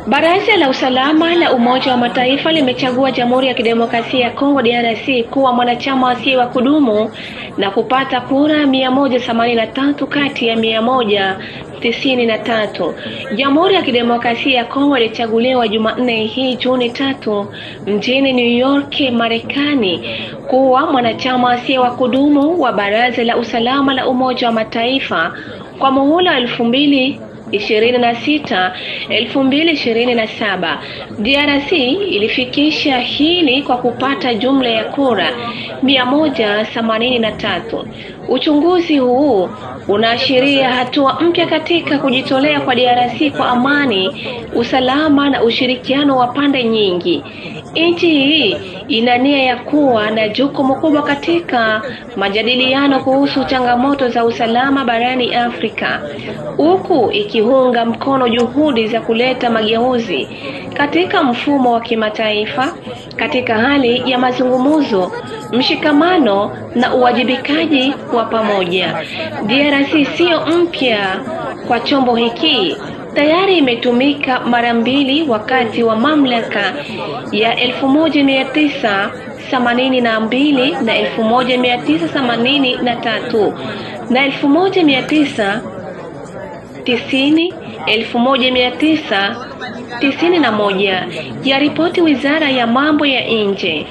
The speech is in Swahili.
Baraza la Usalama la Umoja wa Mataifa limechagua Jamhuri ya Kidemokrasia ya Kongo DRC kuwa mwanachama asiye wa kudumu na kupata kura 183 kati ya 193. Jamhuri ya Kidemokrasia ya Kongo ilichaguliwa Jumanne hii Juni 3 mjini New York, Marekani kuwa mwanachama asiye wa kudumu wa Baraza la Usalama la Umoja wa Mataifa kwa muhula 2026-2027. DRC ilifikisha hili kwa kupata jumla ya kura 183. Uchunguzi huu unaashiria hatua mpya katika kujitolea kwa DRC kwa amani, usalama na ushirikiano wa pande nyingi. Nchi hii ina nia ya kuwa na jukumu kubwa katika majadiliano kuhusu changamoto za usalama barani Afrika, huku ikiunga mkono juhudi za kuleta mageuzi katika mfumo wa kimataifa katika hali ya mazungumzo, mshikamano na uwajibikaji wa pamoja. DRC sio mpya kwa chombo hiki. Tayari imetumika mara mbili wakati wa mamlaka ya 1982 na 1983 na 1991 ya ripoti Wizara ya Mambo ya Nje.